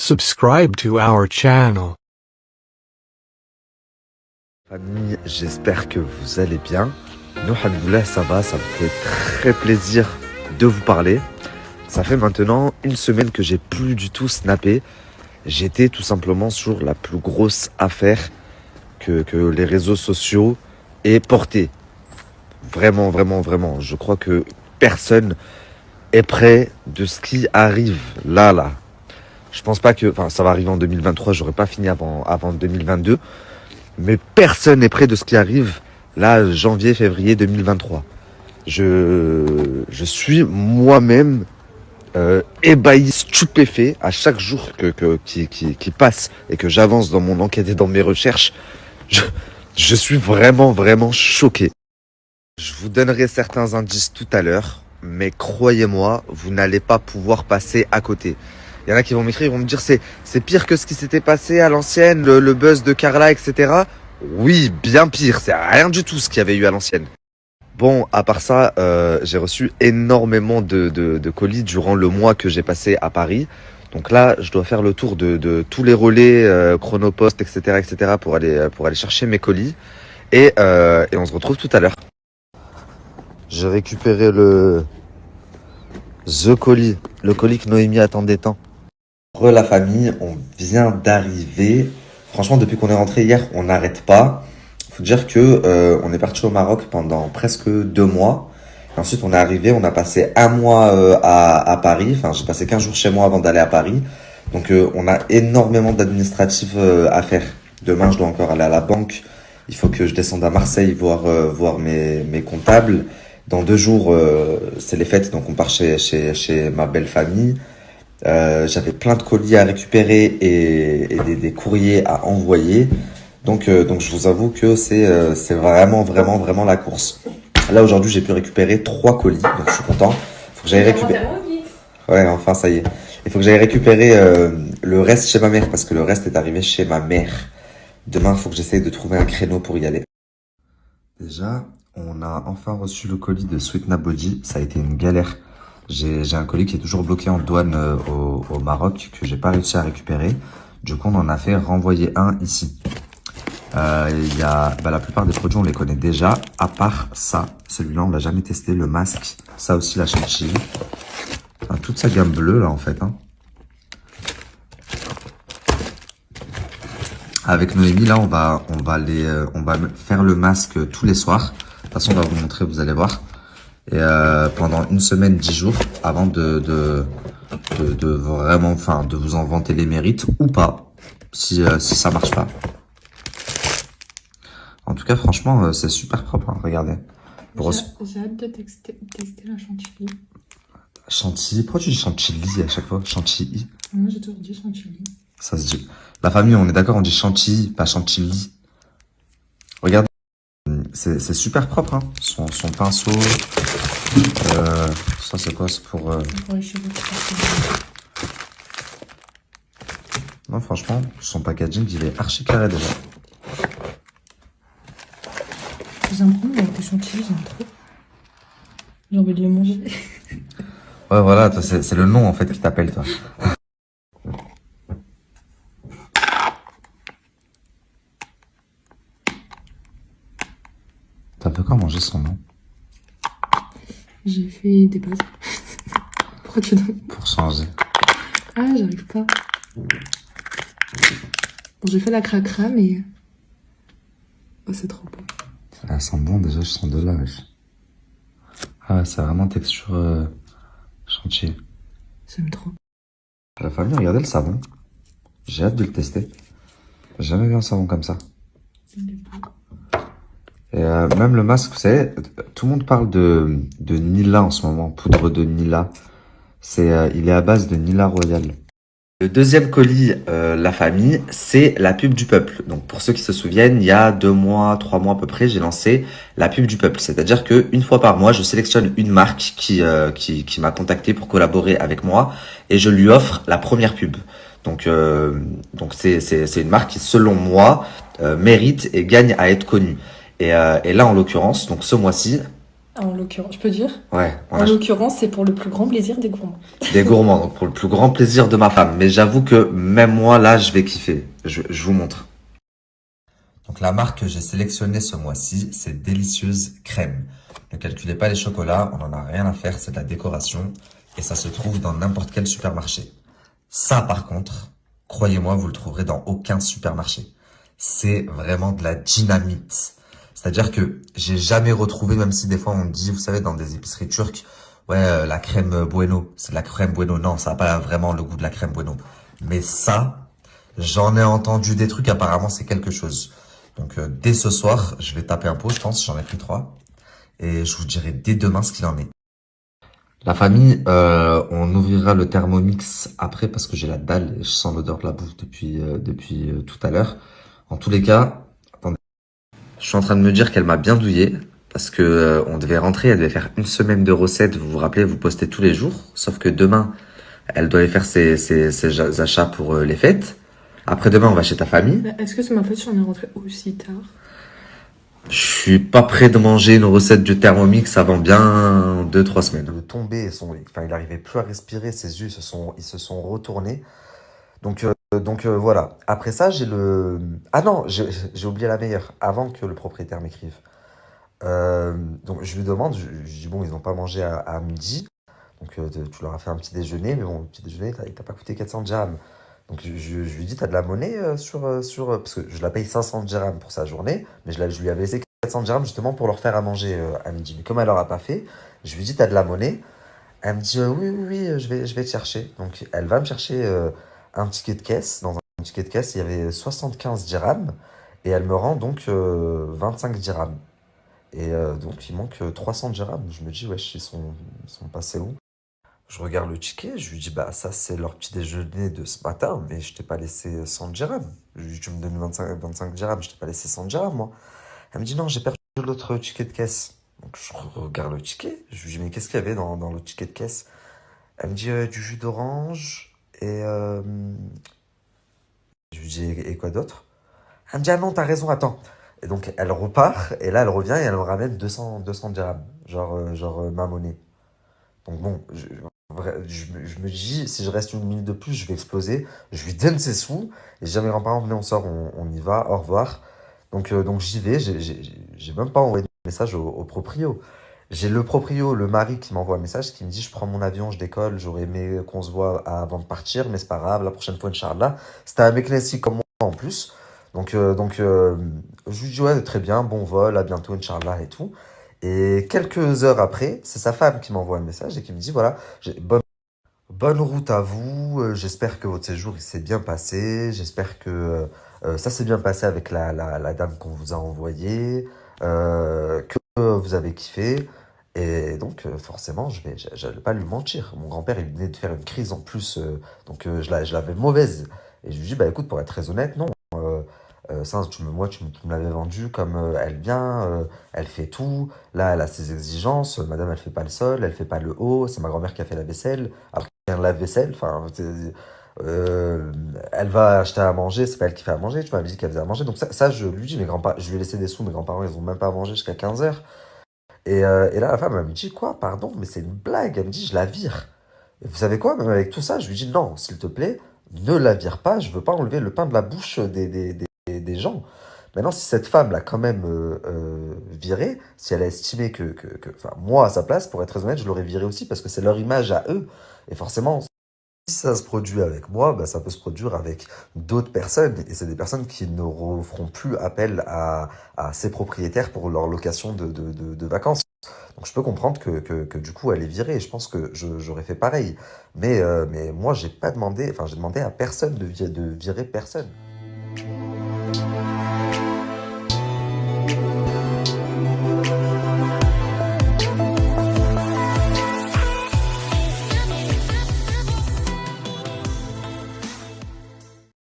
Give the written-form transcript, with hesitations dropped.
Subscribe to our channel. Famille, j'espère que vous allez bien. Nous, alhamdoulilah, ça va, ça me fait très plaisir de vous parler. Ça fait maintenant une semaine que j'ai plus du tout snappé. J'étais tout simplement sur la plus grosse affaire que les réseaux sociaux aient portée. Vraiment, vraiment, vraiment. Je crois que personne est prêt de ce qui arrive là. Je pense pas que... Enfin, ça va arriver en 2023, j'aurais pas fini avant 2022. Mais personne n'est prêt de ce qui arrive là, janvier, février 2023. Je suis moi-même ébahi, stupéfait à chaque jour qui passe et que j'avance dans mon enquête et dans mes recherches. Je suis vraiment, vraiment choqué. Je vous donnerai certains indices tout à l'heure, mais croyez-moi, vous n'allez pas pouvoir passer à côté. Il y en a qui vont m'écrire, ils vont me dire c'est pire que ce qui s'était passé à l'ancienne, le buzz de Carla, etc. Oui, bien pire, c'est rien du tout ce qu'il y avait eu à l'ancienne. Bon, à part ça, j'ai reçu énormément de colis durant le mois que j'ai passé à Paris. Donc là, je dois faire le tour de tous les relais, Chronopost, etc., pour aller chercher mes colis. Et on se retrouve tout à l'heure. J'ai récupéré le colis que Noémie attendait tant. La famille, on vient d'arriver. Franchement, depuis qu'on est rentré hier, on n'arrête pas. Faut dire que on est parti au Maroc pendant presque 2 mois. Et ensuite, on est arrivé, on a passé 1 mois à Paris. Enfin, j'ai passé 15 jours chez moi avant d'aller à Paris. Donc, on a énormément d'administratifs à faire. Demain, je dois encore aller à la banque. Il faut que je descende à Marseille voir mes comptables. Dans 2 jours, c'est les fêtes, donc on part chez ma belle famille. J'avais plein de colis à récupérer et des courriers à envoyer. Donc je vous avoue que c'est vraiment, vraiment, vraiment la course. Là, aujourd'hui, j'ai pu récupérer 3 colis, donc je suis content. Faut que j'aille récupérer. Ouais, enfin, ça y est. Il faut que j'aille récupérer le reste chez ma mère, parce que le reste est arrivé chez ma mère. Demain, il faut que j'essaye de trouver un créneau pour y aller. Déjà, on a enfin reçu le colis de Sweetna Body. Ça a été une galère. J'ai un colis qui est toujours bloqué en douane au Maroc, que j'ai pas réussi à récupérer. Du coup, on en a fait renvoyer un ici. Il y a la plupart des produits, on les connaît déjà. À part ça, celui-là, on l'a jamais testé. Le masque, ça aussi, la chantilly. Enfin, toute sa gamme bleue là, en fait. Avec Noémie, là, on va faire le masque tous les soirs. De toute façon, on va vous montrer, vous allez voir. Et pendant 1 semaine, 10 jours, avant de vraiment, enfin, de vous en vanter les mérites ou pas, si ça marche pas. En tout cas, franchement, c'est super propre, regardez. J'ai hâte de tester la chantilly. Chantilly, pourquoi tu dis chantilly à chaque fois? Chantilly. Moi, j'ai toujours dit chantilly. Ça se dit. La famille, on est d'accord, on dit chantilly, pas chantilly. Regardez. C'est super propre, son pinceau. Ça c'est quoi? C'est pour les cheveux. Non, franchement, son packaging il est archi carré déjà. J'ai un problème avec les chantilly, j'aime trop. J'ai envie de le manger. Ouais, voilà, c'est le nom en fait qui t'appelle, toi. T'as fait quoi manger son nom? J'ai fait des pâtes. Pourquoi tu donnes? Pour changer. Ah, j'arrive pas. Bon, j'ai fait la cracra, mais... Oh, c'est trop bon. Ça sent bon déjà, je sens de là, wesh. Ah ouais, c'est vraiment texture chantier. J'aime trop. La famille, regardez le savon. J'ai hâte de le tester. J'ai jamais vu un savon comme ça. Et même le masque, vous savez, tout le monde parle de Nila en ce moment, poudre de Nila. Il est à base de Nila Royal. Le deuxième colis, la famille, c'est la pub du peuple. Donc pour ceux qui se souviennent, il y a 2 mois, 3 mois à peu près, j'ai lancé la pub du peuple. C'est-à-dire que 1 fois par mois, je sélectionne une marque qui m'a contacté pour collaborer avec moi et je lui offre la première pub. Donc c'est une marque qui, selon moi, mérite et gagne à être connue. Et là, en l'occurrence, donc ce mois-ci, En l'occurrence, je peux dire? Ouais, on En a l'occurrence, c'est pour le plus grand plaisir des gourmands. des gourmands, donc pour le plus grand plaisir de ma femme. Mais j'avoue que même moi, là, je vais kiffer. Je vous montre. Donc la marque que j'ai sélectionnée ce mois-ci, c'est Délicieuse Crème. Ne calculez pas les chocolats, on n'en a rien à faire, c'est de la décoration. Et ça se trouve dans n'importe quel supermarché. Ça, par contre, croyez-moi, vous le trouverez dans aucun supermarché. C'est vraiment de la dynamite. C'est-à-dire que j'ai jamais retrouvé, même si des fois on dit, vous savez, dans des épiceries turques, ouais, la crème Bueno, c'est de la crème Bueno. Non, ça n'a pas vraiment le goût de la crème Bueno. Mais ça, j'en ai entendu des trucs, apparemment c'est quelque chose. Donc dès ce soir, je vais taper un pot, je pense, j'en ai pris 3. Et je vous dirai dès demain ce qu'il en est. La famille, on ouvrira le Thermomix après parce que j'ai la dalle et je sens l'odeur de la bouffe depuis tout à l'heure. En tous les cas, attendez. Je suis en train de me dire qu'elle m'a bien douillé parce que on devait rentrer, elle devait faire une semaine de recettes. Vous vous rappelez, vous postez tous les jours. Sauf que demain, elle doit aller faire ses achats pour les fêtes. Après-demain, on va chez ta famille. Bah, est-ce que c'est ma faute si on est rentré aussi tard? Je suis pas prêt de manger une recette du Thermomix avant bien 2-3 semaines. De tomber, il arrivait plus à respirer, ses yeux ils se sont retournés. Donc voilà. Après ça, j'ai le... Ah non, j'ai oublié la meilleure, avant que le propriétaire m'écrive. Donc je lui demande, je dis bon, ils n'ont pas mangé à midi, donc tu leur as fait un petit déjeuner, mais bon, le petit déjeuner, il t'a pas coûté 400 dirhams. Donc je lui dis, t'as de la monnaie parce que je la paye 500 dirhams pour sa journée, mais je lui avais laissé 400 dirhams justement pour leur faire à manger à midi. Mais comme elle leur a pas fait, je lui dis, t'as de la monnaie? Elle me dit, oui, oui, oui, je vais te chercher. Donc elle va me chercher un ticket de caisse. Dans un ticket de caisse, il y avait 75 dirhams, et elle me rend donc 25 dirhams. Et donc il manque 300 dirhams. Je me dis, wesh, ils sont passés où? Je regarde le ticket, je lui dis, bah ça c'est leur petit déjeuner de ce matin, mais je t'ai pas laissé 100 dirhams. Je lui dis, tu me donnes 25 dirhams, je t'ai pas laissé 100 dirhams, moi. Elle me dit, non, j'ai perdu l'autre ticket de caisse. Donc je regarde le ticket, je lui dis, mais qu'est-ce qu'il y avait dans le ticket de caisse? Elle me dit, du jus d'orange, et je lui dis, et quoi d'autre? Elle me dit, ah non, t'as raison, attends. Et donc elle repart, et là elle revient, et elle me ramène 200 dirhams, genre ma monnaie. Donc bon, je me dis, si je reste une minute de plus, je vais exploser. Je lui donne ses sous. Et je dis à mes grands-parents, venez, on sort, on y va, au revoir. Donc j'y vais, j'ai même pas envoyé de message au proprio. J'ai le proprio, le mari qui m'envoie un message qui me dit, je prends mon avion, je décolle, j'aurais aimé qu'on se voit avant de partir, mais c'est pas grave, la prochaine fois, Inch'Allah. C'était un mec classique comme moi en plus. Je lui dis, ouais, très bien, bon vol, à bientôt, Inch'Allah et tout. Et quelques heures après, c'est sa femme qui m'envoie un message et qui me dit, voilà, bonne route à vous, j'espère que votre séjour il s'est bien passé, j'espère que ça s'est bien passé avec la dame qu'on vous a envoyée, que vous avez kiffé. Et donc forcément, j'allais pas lui mentir. Mon grand-père, il venait de faire une crise en plus, je l'avais mauvaise. Et je lui dis, bah écoute, pour être très honnête, non. Ça, tu me l'avais vendu comme elle vient, elle fait tout. Là, elle a ses exigences. Madame, elle fait pas le sol, elle fait pas le haut. C'est ma grand-mère qui a fait la vaisselle. Alors qu'il y a un lave-vaisselle. Enfin, elle va acheter à manger. C'est pas elle qui fait à manger. Tu m'avais dit qu'elle faisait à manger. Donc ça, je lui dis, je lui ai laissé des sous. Mes grands-parents, ils ont même pas à manger jusqu'à 15 heures. Et là, la femme, elle me dit, quoi, pardon, mais c'est une blague. Elle me dit, je la vire. Et vous savez quoi, même avec tout ça, je lui dis, non, s'il te plaît, ne la vire pas. Je veux pas enlever le pain de la bouche des gens. Maintenant, si cette femme l'a quand même viré, si elle a estimé enfin, moi, à sa place, pour être très honnête, je l'aurais viré aussi parce que c'est leur image à eux. Et forcément, si ça se produit avec moi, bah, ça peut se produire avec d'autres personnes. Et c'est des personnes qui ne feront plus appel à ces propriétaires pour leur location de vacances. Donc je peux comprendre que du coup, elle est virée. Et je pense que j'aurais fait pareil. Mais moi, j'ai pas demandé, enfin, j'ai demandé à personne de virer personne.